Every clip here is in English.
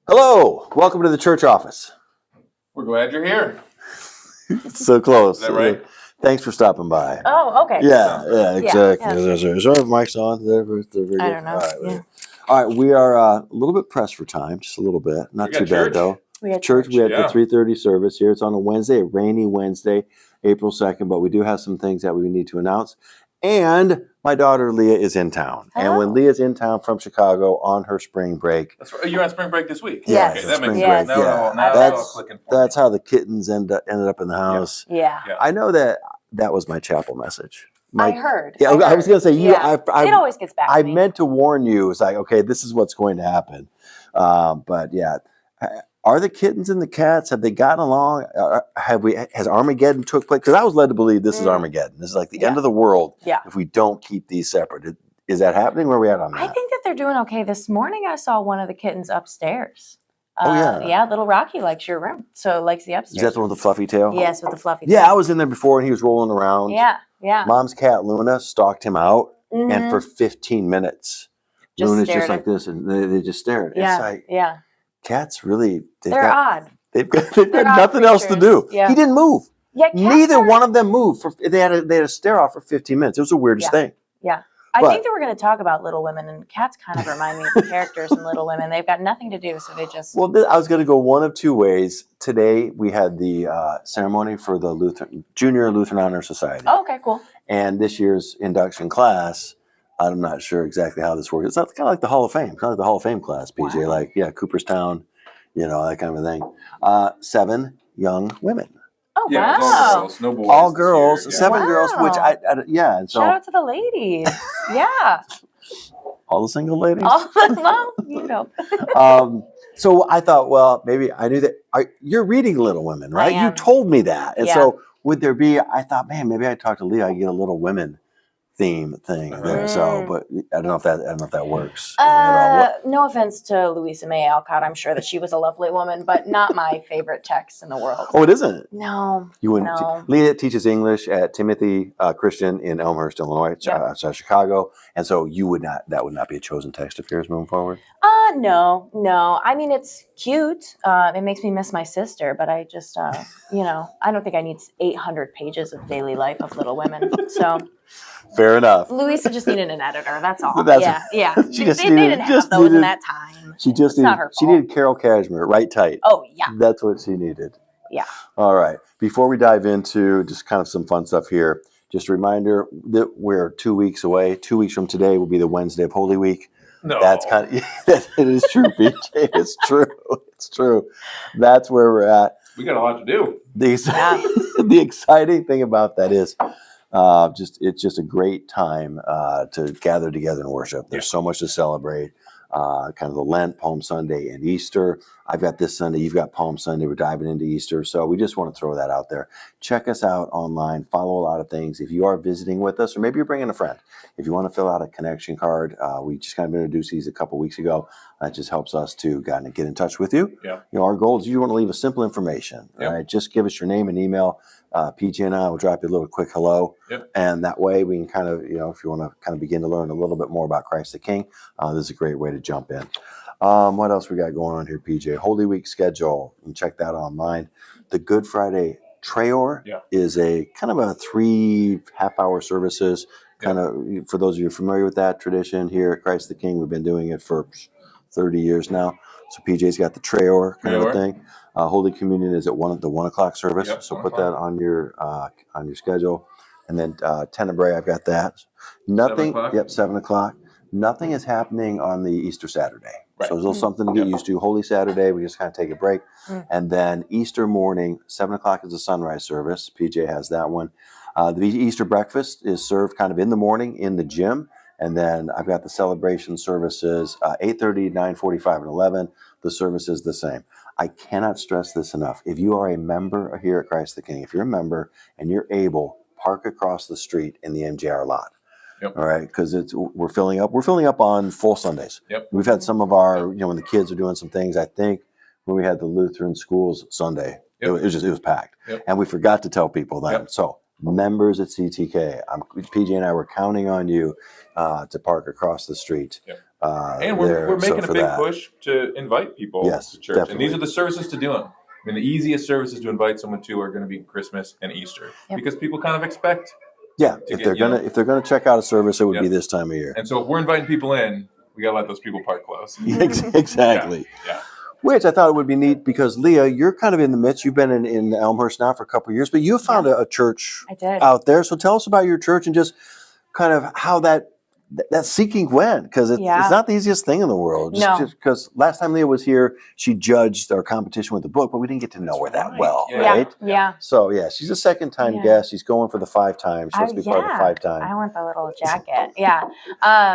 Hello, welcome to the church office. We're glad you're here. So close. Is that right? Thanks for stopping by. Oh, okay. Yeah, exactly. Yeah. Is our mics on? They're very good. I don't know. All right, Yeah. all right. We are a little bit pressed for time, just a little bit. Not We got too church? bad though. We had Church. We had Yeah. the 3:30 service here. It's on a Wednesday, a rainy Wednesday, April 2nd. But we do have some things that we need to announce. And my daughter Leah is in town. And when Oh. Leah's in town from Chicago on her spring break, That's right. You're on spring break this week. Yes. Okay, the that makes spring sense. break. Now, Yeah, now it's all clicking for that's me. how the kittens ended up in the house. Yeah. Yeah. I know that was my chapel message. I heard. Yeah, I was going to say you. Yeah. It always gets back I to me. meant to warn you. It's like, okay, this is what's going to happen. But yeah, are the kittens and the cats? Have they gotten along? Has Armageddon took place? Because I was led to believe this is Armageddon. This is like the end of the world. Yeah. If we don't keep these separate, is that happening? Where are we at on that? I think that they're doing okay. This morning I saw one of the kittens upstairs. Oh, yeah. Yeah, little Rocky likes your room. So likes the upstairs. Is that the one with the fluffy tail? Yes, with the fluffy Yeah, tail. I was in there before and he was rolling around. Yeah. Mom's cat Luna stalked him out, and Mhm. for 15 minutes, Just Luna's stared just at- like this, and they just stared. Yeah. It's like Yeah. cats really They're odd. they've got They're odd nothing else to do. creatures. Yeah. He didn't move. Yeah. Cats Neither are- one of them moved. They had a stare off for 15 minutes. It was the weirdest thing. Yeah. I But- think that we're going to talk about Little Women, and cats kind of remind me of the characters in Little Women. They've got nothing to do, so they just. Well, I was going to go one of two ways. Today we had the ceremony for the Junior Lutheran Honor Society, Oh, okay, cool. and this year's induction class. I'm not sure exactly how this works. It's not kind of like the Hall of Fame. It's kind of like the Hall of Fame class, PJ. Wow. Like, yeah, Cooperstown, that kind of a thing. 7 young women. Oh, Yeah, it was all wow. girls, no boys. All this girls, year. Yeah. 7 girls, which Wow. yeah, and so Shout out to the ladies. Yeah. all the single ladies. Well, So I thought, well, maybe I knew that you're reading Little Women, right? You am. told me that, and Yeah. so would there be? I thought, man, maybe I talked to Leah. I get a Little Women theme thing there. So, but I don't know if that works at all. No offense to Louisa May Alcott. I'm sure that she was a lovely woman, but not my favorite text in the world. Oh, it isn't. No. You wouldn't. No. Leah teaches English at Timothy Christian in Elmhurst, Illinois, outside Chicago, and so you would not. That would not be a chosen text of yours moving forward. No. I mean, it's cute. It makes me miss my sister, but I just, I don't think I need 800 pages of daily life of Little Women. So Fair enough. Louisa just needed an editor. That's all. That's- Yeah. She They just didn't have those in that time. She just It's not her she fault. needed Carol Cashmere, right tight. Oh, yeah. That's what she needed. Yeah. All right. Before we dive into just kind of some fun stuff here, just a reminder that we're 2 weeks away. 2 weeks from today will be the Wednesday of Holy Week. No. That's kind of it is true, BJ. It's true. It's true. That's where we're at. We got a lot to do. The exciting thing about that is it's just a great time to gather together and worship. There's so much to celebrate. Kind of the Lent, Palm Sunday, and Easter. I've got this Sunday. You've got Palm Sunday. We're diving into Easter. So we just want to throw that out there. Check us out online. Follow a lot of things. If you are visiting with us, or maybe you're bringing a friend, if you want to fill out a connection card, we just kind of introduced these a couple weeks ago. That just helps us to get in touch with you. Yeah. Our goal is you want to leave us simple information. Yep. Right? Just give us your name and email. PJ and I will drop you a little quick hello. Yep. And that way we can kind of, if you want to kind of begin to learn a little bit more about Christ the King, this is a great way to jump in. What else we got going on here, PJ? Holy Week schedule. You can check that online. The Good Friday Trayor is a kind of a 3 half-hour services. Kind of, for those of you familiar with that tradition here at Christ the King, we've been doing it for 30 years now. So PJ's got the Trayor kind of a thing. Holy Communion is at the 1 o'clock service. Yep, So 1 put that on your schedule. And then Tenebrae, I've got that. Nothing. 7 o'clock? Yep, 7 o'clock. Nothing is happening on the Easter Saturday. Right. So there's a little something to get used to. Holy Saturday, we just kind of take a break. And then Easter morning, 7 o'clock is the sunrise service. PJ has that one. The Easter breakfast is served kind of in the morning in the gym. And then I've got the celebration services, 8:30, 9:45, and 11. The service is the same. I cannot stress this enough. If you are a member here at Christ the King, if you're a member and you're able, park across the street in the MJR lot. Yep. All right, because we're filling up. We're filling up on full Sundays. Yep. We've had some of our, when the kids are doing some things. I think when we had the Lutheran schools Sunday, it was packed, and we forgot to tell people that. Yep. So members at CTK, PJ and I were counting on you to park across the street. Yep. And there. we're So making a for big that. push to invite people Yes, to church. And definitely. these are the services to do them. I mean, the easiest services to invite someone to are going to be Christmas and Easter Yep. because people kind of expect. Yeah, to if get, they're you know. gonna if they're gonna check out a service, it would be Yep. this time of year. And so if we're inviting people in, we got to let those people park close. Exactly. Yeah. Which I thought it would be neat because Leah, you're kind of in the midst. You've been in Elmhurst now for a couple of years, but you found a church I did. out there. So tell us about your church and just kind of how that seeking went, because it's Yeah. not the easiest thing in the world. No. Just because last time Leah was here, she judged our competition with the book, but we didn't get to know her that right. well, Yeah. right? Yeah. So yeah, she's a second time Yeah. guest. She's going for the 5 times. She wants to be part of the 5 I time. want the little jacket. Yeah.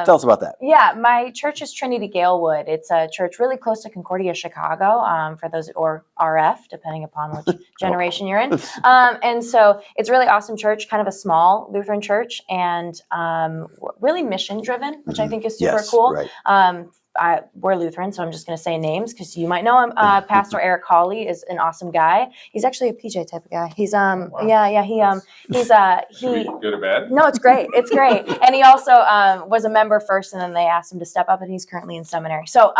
Tell us about that. Yeah, my church is Trinity Galewood. It's a church really close to Concordia, Chicago, for those, or RF, depending upon which generation you're in. And so it's a really awesome church, kind of a small Lutheran church, and really mission driven, which I think is super Yes, cool. right. We're Lutheran, so I'm just going to say names because you might know him. Pastor Eric Hawley is an awesome guy. He's actually a PJ type of guy. He's Wow. he's Should we good or bad? No, it's great. It's great. And he also was a member first, and then they asked him to step up, and he's currently in seminary. So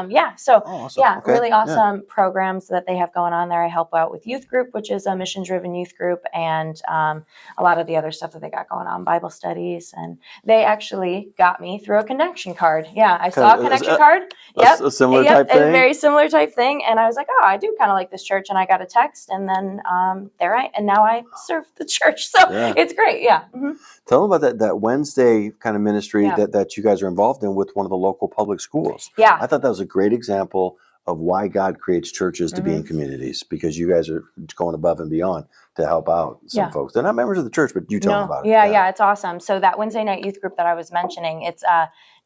yeah, so Oh, awesome. yeah, Okay. really awesome programs that they have going on there. I help out with youth group, which is a mission driven youth group, and a lot of the other stuff that they got going on, Bible studies, and they actually got me through a connection card. Yeah, I saw a connection card. Yep. A similar type A thing. very similar type thing. And I was like, oh, I do kind of like this church. And I got a text, and then now I serve the church. So Yeah. it's great. Yeah. Mm-hmm. Tell them about that Wednesday kind of ministry Yeah. that you guys are involved in with one of the local public schools. Yeah. I thought that was a great example of why God creates churches to be in communities, because you guys are going above and beyond to help out some folks. They're not members of the church, but you tell them about it. Yeah, it's awesome. So that Wednesday night youth group that I was mentioning, it's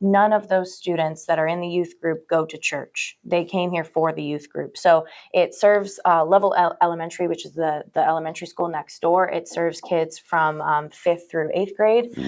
none of those students that are in the youth group go to church. They came here for the youth group. So it serves Level Elementary, which is the elementary school next door. It serves kids from 5th through 8th grade.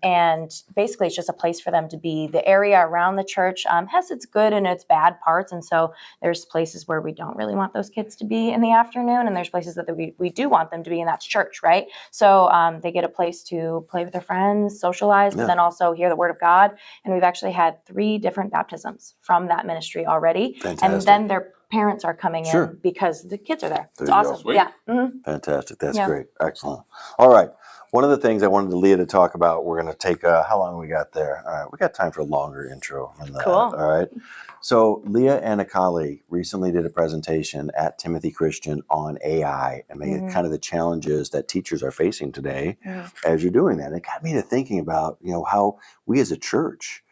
And basically it's just a place for them to be. The area around the church has its good and its bad parts. And so there's places where we don't really want those kids to be in the afternoon. And there's places that we do want them to be, and that's church, right? So they get a place to play with their friends, socialize, but then also hear the word of God. And we've actually had 3 different baptisms from that ministry already. Fantastic. And then their parents are coming in because the kids are there. It's awesome. Sweet. Yeah. Mm-hmm. Fantastic. That's great. Excellent. All right. One of the things I wanted Leah to talk about, we're going to take, how long we got there? All right. We got time for a longer intro than that. Cool. All right. So Leah and a colleague recently did a presentation at Timothy Christian on AI and kind of the challenges that teachers are facing today as you're doing that. And it got me to thinking about, how we as a church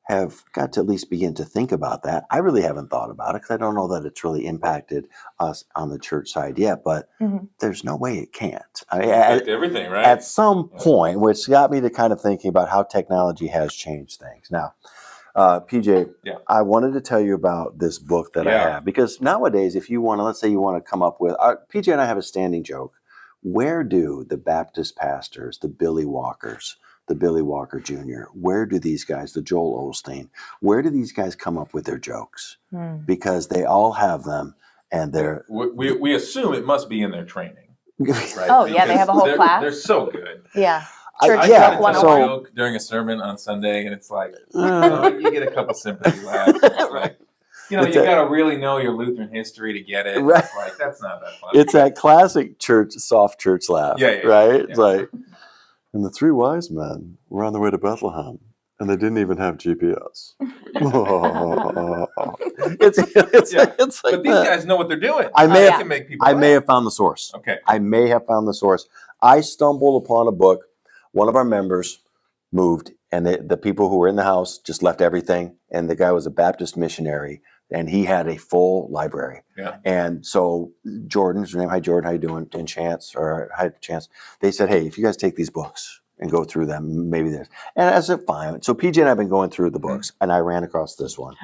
have got to at least begin to think about that. I really haven't thought about it because I don't know that it's really impacted us on the church side yet, but there's no way it can't. I mean, Everything, right? at some point, which got me to kind of thinking about how technology has changed things. Now, PJ, I wanted to tell you about this book that I have, because nowadays, if you want to, let's say you want to come up with, PJ and I have a standing joke. Where do the Baptist pastors, the Billy Walkers, the Billy Walker Jr., where do these guys, the Joel Osteen, where do these guys come up with their jokes? Because they all have them, and they're... We assume it must be in their training. Right? Oh, yeah, they have a whole class. They're so good. Yeah. I Church try joke to tell 101. a joke during a sermon on Sunday, and it's like, you get a couple sympathy laughs. It's like, you got to really know your Lutheran history to get it. Right. It's like, that's not that funny. It's that classic soft church laugh, right? Yeah. It's like, and the 3 wise men were on their way to Bethlehem, and they didn't even have GPS. It's like but these guys know what they're doing. I may have found the source. Okay. I may have found the source. I stumbled upon a book. One of our members moved, and the people who were in the house just left everything. And the guy was a Baptist missionary, and he had a full library. Yeah. And so Jordan's her name. Hi, Jordan. How you doing? And Chance, they said, hey, if you guys take these books and go through them, maybe there's. And I said, fine. So PJ and I have been going through the books, and I ran across this one.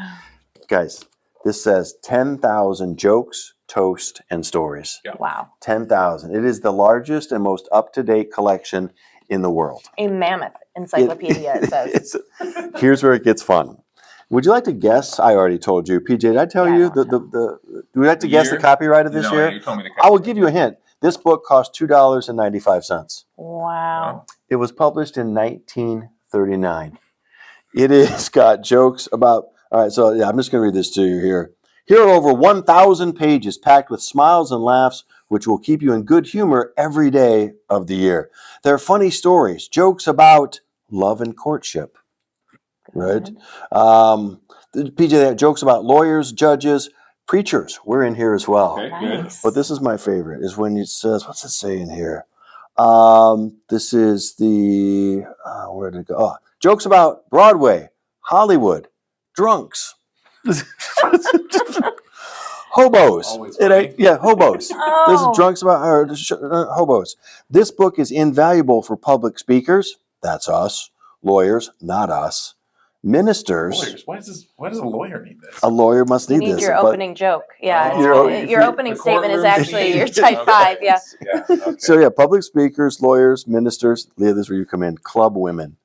Guys, this says 10,000 jokes, toast, and stories. Yeah. Wow. 10,000. It is the largest and most up-to-date collection in the world. A mammoth encyclopedia, it says. Here's where it gets fun. Would you like to guess? I already told you. PJ, did I tell you? Would you like to guess the copyright of this year? You told me to I will give you a hint. This book cost $2.95. Wow. It was published in 1939. It is got jokes about. All right, so yeah, I'm just going to read this to you here. Here are over 1,000 pages packed with smiles and laughs, which will keep you in good humor every day of the year. There are funny stories, jokes about love and courtship, right? Good. PJ, they have jokes about lawyers, judges, preachers. We're in here as well. Okay, good. Nice. But this is my favorite, is when it says, what's it say in here? This is the, where did it go? Oh, jokes about Broadway, Hollywood, drunks, hobos. Always It ain't, funny. yeah, hobos. This is Oh, drunks about hobos. This book is invaluable for public speakers. That's us. Lawyers, not us. Ministers. Lawyers. Why does a lawyer need this? A lawyer must you need need this. your but- opening joke. Yeah, Oh, your opening the statement is courtroom actually scene. your type Okay. 5. Yeah. Yeah. Okay. So yeah, public speakers, lawyers, ministers. Leah, this is where you come in. Club women.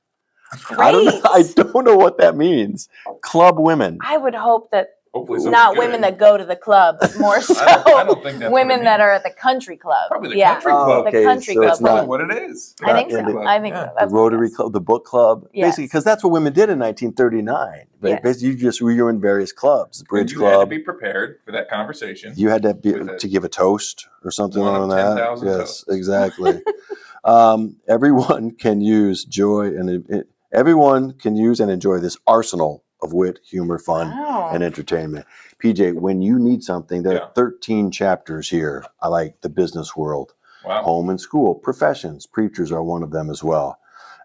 I don't know. Great. I don't know what that means. Club women. I would hope that Hopefully something not good. women that go to the club, more so I don't think that's women what it that means. are at the country club. Probably the yeah. country club. The okay, country so club. it's That's probably not what it is. I think in so. the- I think Yeah. so. the That's what it Rotary is. Club, the book club. Yes. Basically, because that's what women did in 1939. Yes. Basically, you were in various clubs. The And Bridge you had to Club. be prepared for that conversation. You had to be with a- to give a toast or something one of on that. 10,000 Yes, toasts. exactly. Everyone can use joy and everyone can use and enjoy this arsenal of wit, humor, fun, Wow. and entertainment. PJ, when you need something, there Yeah. are 13 chapters here. I like the business world, Wow. home and school, professions. Preachers are one of them as well.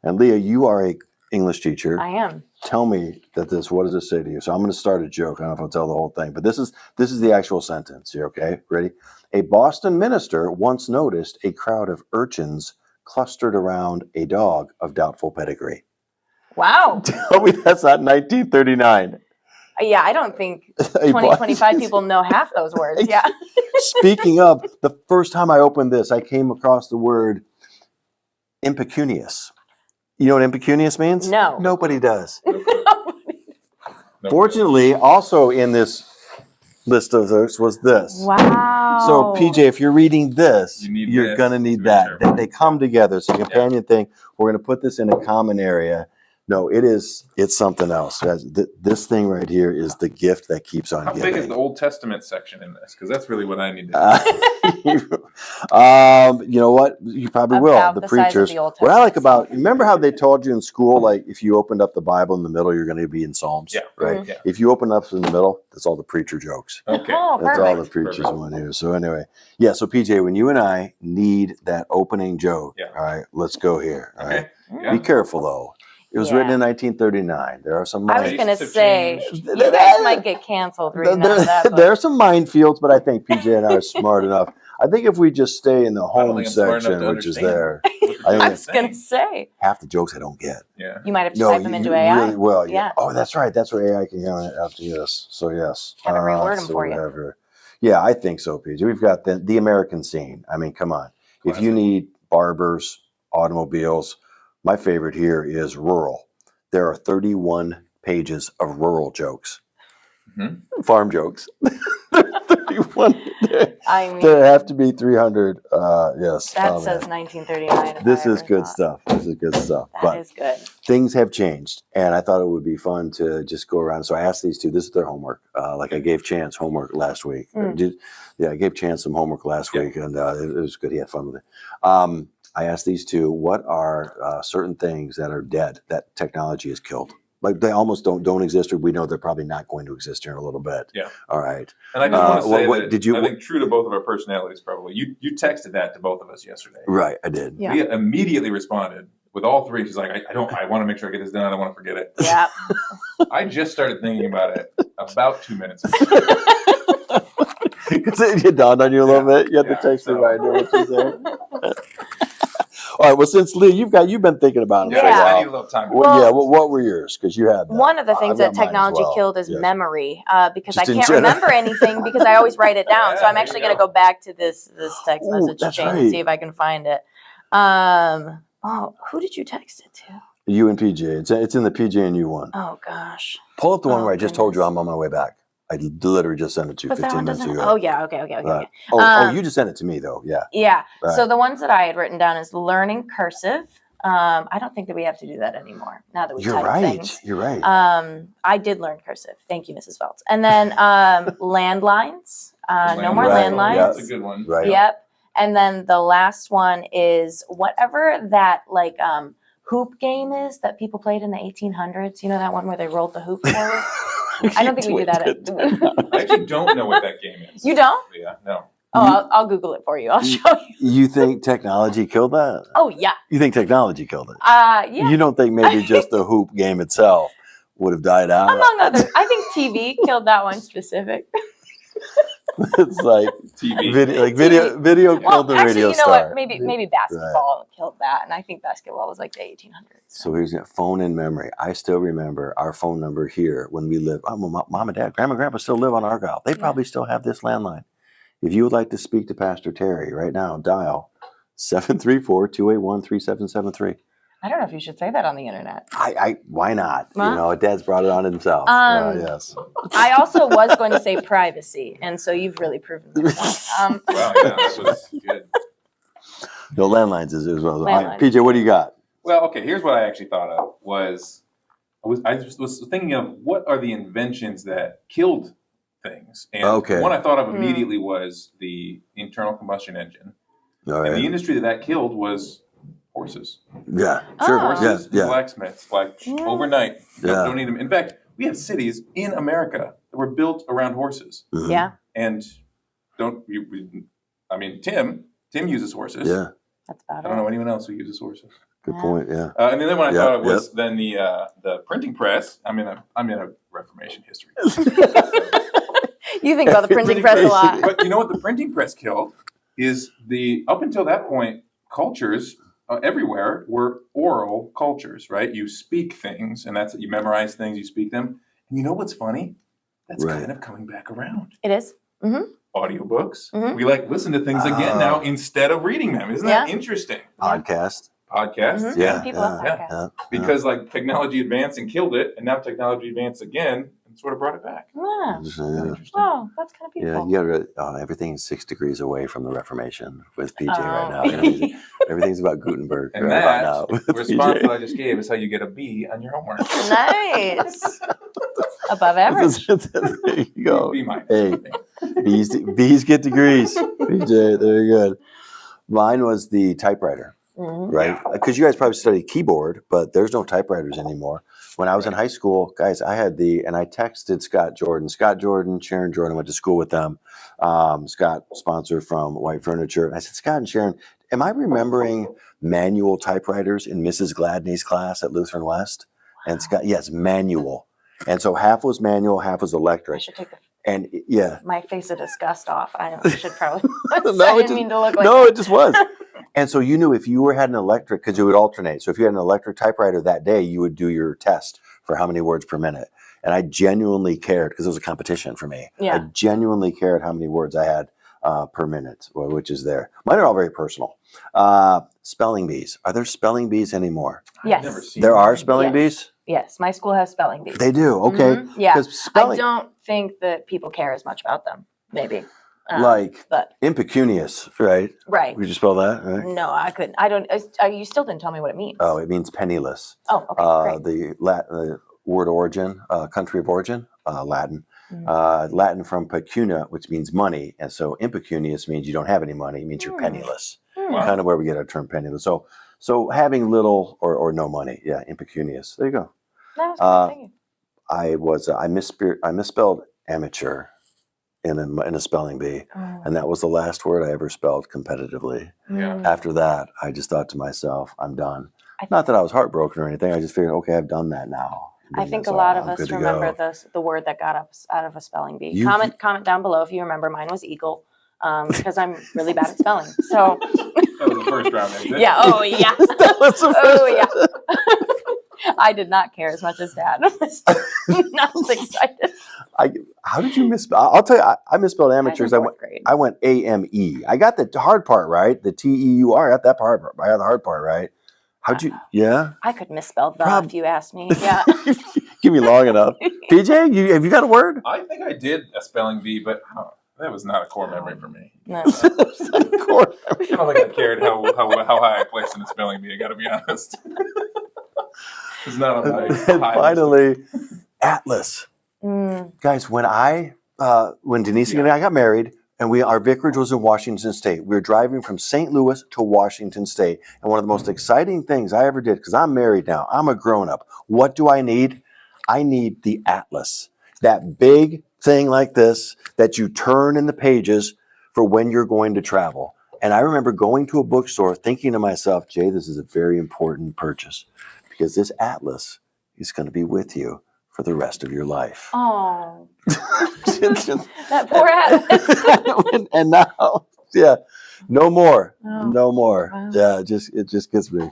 And Leah, you are a English teacher. I am. Tell me that this. What does it say to you? So I'm going to start a joke. I don't know if I'll tell the whole thing, but this is the actual sentence. You okay? Ready? A Boston minister once noticed a crowd of urchins clustered around a dog of doubtful pedigree. Wow. Tell me that's not 1939. Yeah, I don't think A 2025 Boston- people know half those words. Yeah. Speaking of, the first time I opened this, I came across the word impecunious. You know what impecunious means? No. Nobody does. No. Fortunately, also in this list of those was this. Wow. So, PJ, if you're reading this, You need you're this going to to need be that. sure. They come together. It's a companion thing. We're going to put this in a common area. No, it's something else. This thing right here is the gift that keeps on How giving. big is the Old Testament section in this? Because that's really what I need to know. You know what? You probably will. About The the size of preachers. the Old What I like Testament about, itself. remember how they told you in school, like if you opened up the Bible in the middle, you're going to be in Psalms, Yeah. right? Yeah. If you open up in the middle, that's all the preacher jokes. Okay. Oh, That's all the perfect. preachers Perfect. want here. So anyway, yeah. So PJ, when you and I need that opening joke, Yeah. all right, let's go here. All right. Okay. Mm. Yeah. Be careful though. It was written Yeah. in 1939. There are some. I was Tastes going to have say, changed. you guys might get canceled reading out of that book. there are some minefields, but I think PJ and I are smart enough. I think if we just stay in the I don't home think I'm smart enough section, to which is understand there, what you're I think I was going to say, half the jokes I don't get. Yeah. you might have to No, type them into you AI. really will. Yeah. Oh, that's right. That's where AI can come after this. So yes. Had to reword 'em so for we you. have here. Yeah, I think so, PJ. We've got the American scene. I mean, come on. If you Classic. need barbers, automobiles, my favorite here is rural. There are 31 pages of rural jokes, Mhm. farm jokes. 31. I mean, There have to be 300. Yes. that oh, says man. 1939. if This I is ever good thought. stuff. This is good stuff. That But is good. things have changed, and I thought it would be fun to just go around. So I asked these two. This is their homework. Like I gave Chance homework last week. Mm. I gave Chance some homework last Yeah. week, and it was good. He had fun with it. I asked these two, what are certain things that are dead that technology has killed? Like they almost don't exist, or we know they're probably not going to exist here in a little bit. Yeah. All right. And I just want to say what that did you- I think true to both of our personalities, probably. You texted that to both of us yesterday. Right. I did. Yeah. Leah immediately responded with all three. She's like, I want to make sure I get this done. I don't want to forget it. Yeah. I just started thinking about it about 2 minutes ago. Because it dawned on you a little bit. You had Yeah, to text me so- right there what you said. All right. Well, since Lee, you've been thinking about it Yeah, for a Yeah. I while. need a little time. Well, Well- yeah. What were yours? Because you had that. One of the things I've that got mine as technology well. killed is Yes. memory, because Just I in can't general. remember anything because I always write it down. So Yeah, I'm there actually you going to go. go back to this text Ooh, message that's chain right. and see if I can find it. Who did you text it to? You and PJ. It's in the PJ and you one. Oh gosh. Pull up the one Oh, where I just told you goodness. I'm on my way back. I literally just sent it to you But that 15 one minutes doesn't. ago. Oh yeah. Okay. Okay. Okay. Right. okay. You just sent it to me though. Yeah. Yeah. Right. So the ones that I had written down is learning cursive, I don't think that we have to do that anymore now that we You're type right. things. You're right. I did learn cursive. Thank you, Mrs. Feltz. And then landlines. No more Right, landlines. yeah. That's a good one. Right. Yep. And then the last one is whatever that like hoop game is that people played in the 1800s. You know that one where they rolled the hoop forward? I don't think we do that. I actually don't know what that game is. You don't? Yeah, no. Oh, I'll Google it for you. I'll show you. You think technology killed that? Oh yeah. You think technology killed it? Yeah. You don't think maybe just the hoop game itself would have died out? Among others, I think TV killed that one specific. It's like TV. video Well, killed the actually, radio you know star. what? Maybe basketball killed that, and I think basketball was like the 1800s. So here's a phone in memory. I still remember our phone number here when we lived. Mom and Dad, Grandma and Grandpa still live on Argyle. They probably still have this landline. If you would like to speak to Pastor Terry right now, dial 734-281-3773. I don't know if you should say that on the internet. Why not? Huh? You know, Dad's brought it on himself. Yes. I also was going to say privacy, and so you've really proven that point. Wow, yeah, this was good. No, landlines is well. All right, Landlines. PJ, what do you got? Well, okay, here's what I actually thought of I was thinking of what are the inventions that killed things. And Okay. the one I thought of immediately was the internal combustion engine. All And right. the industry that killed was horses. Yeah, sure. Oh. Horses and Yeah. blacksmiths, like Yeah. overnight. Yeah. Don't need them. In fact, we have cities in America that were built around horses. Mhm. Yeah, And Tim uses horses. Yeah. that's about I don't know it. anyone else who uses horses. Good Yeah. point. Yeah. And then what I Yep, thought of was then the printing press. I'm in a Reformation history. You think about the printing press a lot. But you know what the printing press killed is up until that point, cultures everywhere were oral cultures, right? You speak things, and that's it. You memorize things, you speak them. And you know what's funny? That's Right. kind of coming back around. It is. Audiobooks. Mhm. We listen to things again Oh. now instead of reading them. Isn't that interesting? Podcast. Podcasts. Mhm. Yeah. People love yeah. podcasts. Because technology advanced and killed it, and now technology advanced again and sort of brought it back. Yeah. Interesting. Oh, that's kind of Yeah, beautiful. you got everything's 6 degrees away from the Reformation with PJ right now. Oh. Everything's about Gutenberg And right that now. with response PJ. that I just gave is how you get a B on your homework. Nice. Above average. There you go. B minus. Hey, B's get degrees. PJ, very good. Mine was the typewriter, Mhm. right? Because you guys probably studied keyboard, but there's no typewriters anymore. When I was in high school, guys, I had and I texted Scott Jordan, Sharon Jordan, went to school with them. Scott, sponsor from White Furniture. And I said, Scott and Sharon, am I remembering manual typewriters in Mrs. Gladney's class at Lutheran West? And Scott, yes, manual. And so half was manual, half was I electric. should take And yeah, my face of disgust off. I should probably. No, I it didn't just- mean to look like no, that. it just was. And so you knew if you had an electric, because it would alternate. So if you had an electric typewriter that day, you would do your test for how many words per minute. And I genuinely cared because it was a competition for me. I Yeah. genuinely cared how many words I had per minute, which is there. Mine are all very personal. Spelling bees. Are there spelling bees anymore? Yes. I've never seen There are that. spelling bees? Yes, my school has spelling bees. They do. Okay. Mhm. Yeah. Because I spelling, don't think that people care as much about them. Maybe. like But impecunious, right? right. Would you spell that? Right? No, I couldn't. I don't. You still didn't tell me what it means. Oh, it means penniless. Oh, okay, great. The word origin, country of origin, Latin. Mhm. Latin from pecuna, which means money. And so impecunious means you don't have any money. It means you're Hmm. penniless. Wow. Kind of where we get our term penniless. So having little or no money. Yeah, impecunious. There you go. That was uh, good. Thank you. I misspelled amateur in a spelling bee. And that was the last word I ever spelled competitively. Mm. After that, I just thought to myself, I'm done. I Not that I was heartbroken or anything. I just figured, okay, I've done that now. I And think so a lot of I'm us good to remember go. the word that got us out of a spelling bee. You- Comment down below if you remember. Mine was eagle, because I'm really bad at spelling. So That was the first round exit. yeah, oh yeah, That was the oh first- yeah. I did not care as much as Dad. Not as excited. How did you misspell? I'll tell you, I misspelled amateurs. I grade. I went AME. I got the hard part right. The TEUR. I got that part. I got the hard part right. How'd you? Yeah. I could misspell the Prob- if you asked me. Yeah. Give me long enough. PJ, have you got a word? I think I did a spelling bee, but That was not a core memory for me. No. I don't think I cared how high I placed in the spelling bee. I got to be honest. It's not on my And high finally, Atlas. Mm, Guys, when Denise and I got married, and our vicarage was in Washington State, we were driving from St. Louis to Washington State. And one of the most exciting things I ever did, because I'm married now, I'm a grown up. What do I need? I need the Atlas. That big thing like this that you turn in the pages for when you're going to travel. And I remember going to a bookstore thinking to myself, Jay, this is a very important purchase because this Atlas is going to be with you for the rest of your life. oh, that poor Atlas. And now, yeah, no more, Oh, no more. wow. Yeah, it just gets me.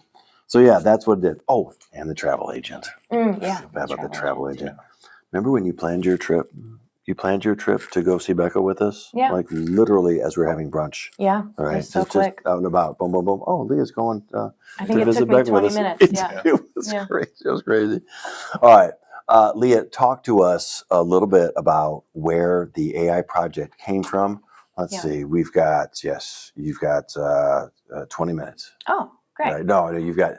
So yeah, that's what it did. Oh, and the travel agent. Yeah. Feel bad about the travel travel agent. agent. Remember when you planned your trip? You planned your trip to go see Becca with us? Yeah. Like literally as we're having brunch. Yeah. All It right. was so Just quick. out and about. Boom, boom, boom. Oh, Leah's going I to think it visit took me Becca with 20 us. minutes. Yeah. It was Yeah. crazy. It was crazy. All right. Leah, talk to us a little bit about where the AI project came from. Let's Yeah. see. You've got 20 minutes. Oh, great. Right? No, you've got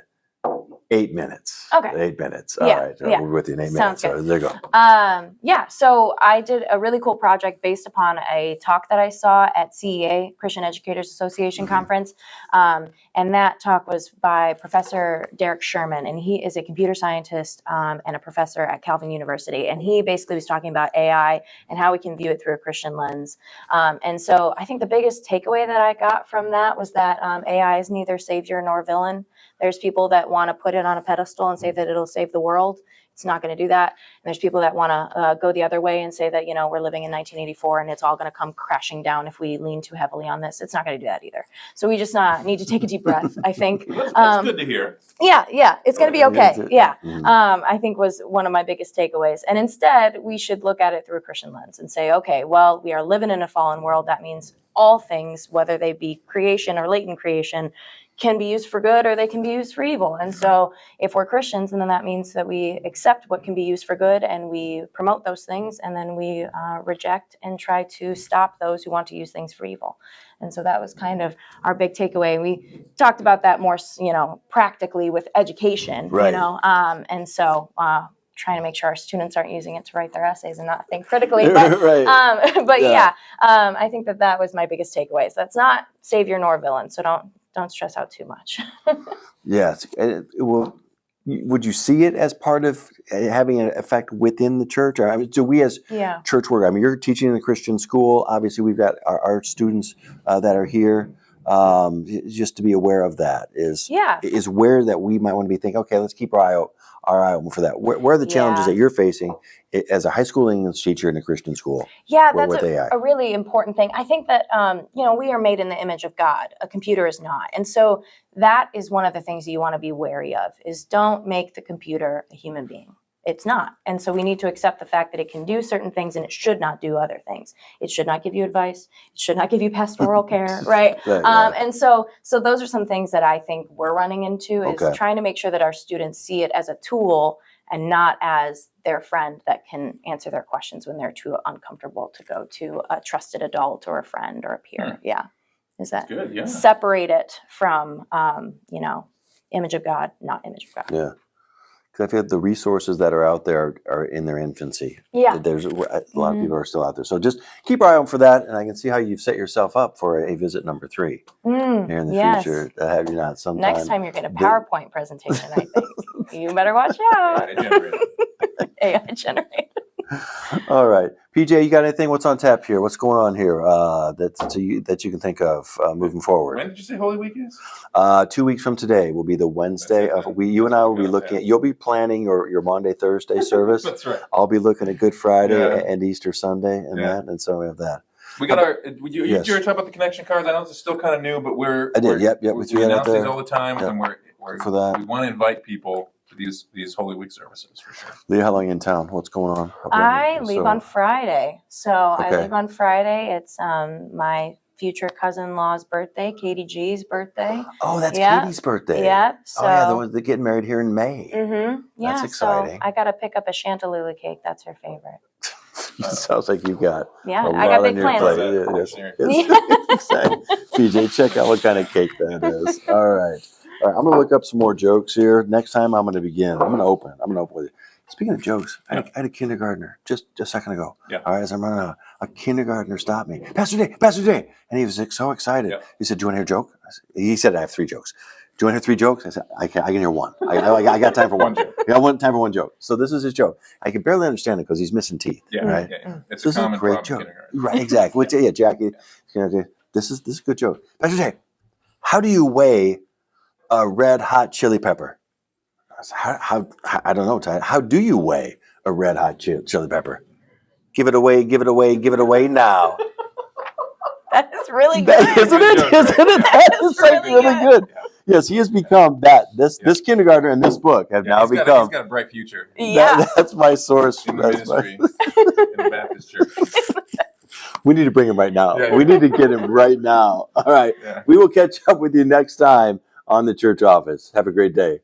8 minutes. Okay. 8 minutes. Yeah, All right. yeah. We're with you in 8 Sounds minutes. So there you go. Yeah, so I did a really cool project based upon a talk that I saw at CEA, Christian Educators Association conference. And that talk was by Professor Derek Sherman, and he is a computer scientist and a professor at Calvin University. And he basically was talking about AI and how we can view it through a Christian lens. And so I think the biggest takeaway that I got from that was that AI is neither savior nor villain. There's people that want to put it on a pedestal and say that it'll save the world. It's not going to do that. And there's people that want to go the other way and say that, we're living in 1984 and it's all going to come crashing down if we lean too heavily on this. It's not going to do that either. So we just need to take a deep breath, I think. That's good to hear. Yeah, it's going to be okay. Yeah. Mhm. I think was one of my biggest takeaways. And instead, we should look at it through a Christian lens and say, okay, well, we are living in a fallen world. That means all things, whether they be creation or latent creation, can be used for good or they can be used for evil. And so if we're Christians, and then that means that we accept what can be used for good and we promote those things, and then we reject and try to stop those who want to use things for evil. And so that was kind of our big takeaway. We talked about that more, practically with education, Right. And so trying to make sure our students aren't using it to write their essays and not think critically. But, Right. but Yeah. I think that was my biggest takeaway. So that's not savior nor villain. So don't stress out too much. Yes. Would you see it as part of having an effect within the church? Or, do we as Yeah. church work? You're teaching in a Christian school. Obviously, we've got our students that are here. Just to be aware of that is where that we might want to be thinking, okay, let's keep our eye open for that. Where are the challenges that you're facing as a high school English teacher in a Christian school? Yeah, with that's AI? a really important thing. I think that, we are made in the image of God. A computer is not. And so that is one of the things that you want to be wary of is don't make the computer a human being. It's not. And so we need to accept the fact that it can do certain things and it should not do other things. It should not give you advice. It should not give you pastoral care, right? Right. And so those are some things that I think we're running into is Okay. trying to make sure that our students see it as a tool and not as their friend that can answer their questions when they're too uncomfortable to go to a trusted adult or a friend or a peer. Yeah. Is that Good, yeah. separate it from, image of God, not image of God. Yeah. Because I feel like the resources that are out there are in their infancy. Yeah. There's a lot of people are still out there. So just keep our eye on for that. And I can see how you've set yourself up for a visit number 3 here in the Yes. future. Have you not sometime? Next time you're getting a PowerPoint presentation, I think. You better watch out. AI generated. AI generated. All right. PJ, you got anything? What's on tap here? What's going on here that you can think of moving forward? When did you say Holy Week is? 2 weeks from today will be the Wednesday That's it, of then. you and I will be That's looking okay. at, you'll be planning your Monday, Thursday service. That's right. I'll be looking at Good Friday Yeah. and Easter Sunday and Yeah. that. And so we have that. We got our. You Yes. were talking about the connection cards. I know this is still kind of new, but I did. Yep. We We threw that out announce these there all the time, Yep. and For that. we want to invite people to these Holy Week services for sure. Leah, how long you in town? What's going on? I leave on Friday. So I Okay. leave on Friday. It's my future cousin-in-law's birthday, Katie G's birthday. Oh, that's Yeah. Katie's birthday. Yep. So, Oh, yeah. The ones that getting married here in May. Yeah. That's exciting. So I got to pick up a Chantilly cake. That's her favorite. Sounds like you've got Yeah, a I lot got on big your plans. plate. That's Yes, it. yes. Exactly. PJ, check out what kind of cake that is. All right. All right. I'm going to look up some more jokes here. Next time I'm going to begin. I'm going to open. with it. Speaking of jokes, I had a kindergartner just a second ago. Yeah. All right. As I'm running out, a kindergartner stopped me. Pastor Day. And he was like, so excited. Yeah. He said, do you want to hear a joke? He said, I have 3 jokes. Do you want to hear 3 jokes? I said, I can hear one. I got time for one. One joke. I got time for one joke. So this is his joke. I can barely understand it because he's missing teeth. Yeah, Right. yeah. It's This is a a common great problem in joke. kindergarten. Right, exactly. Which, yeah, Jackie, this is a good joke. Pastor Jay, how do you weigh a red hot chili pepper? I said, how I don't know, Ty. How do you weigh a red hot chili pepper? Give it away now. That is really good. That, isn't it? Good joke, Isn't right? it? Yeah. That That's is like really really good. good. Yes, he has become that. This kindergartner and this book have now he's become. got a bright future Yeah. That's my source. in the That's my- ministry in the Baptist church. We need to bring him right now. Yeah. We need to get him right now. All right. Yeah. We will catch up with you next time on the church office. Have a great day.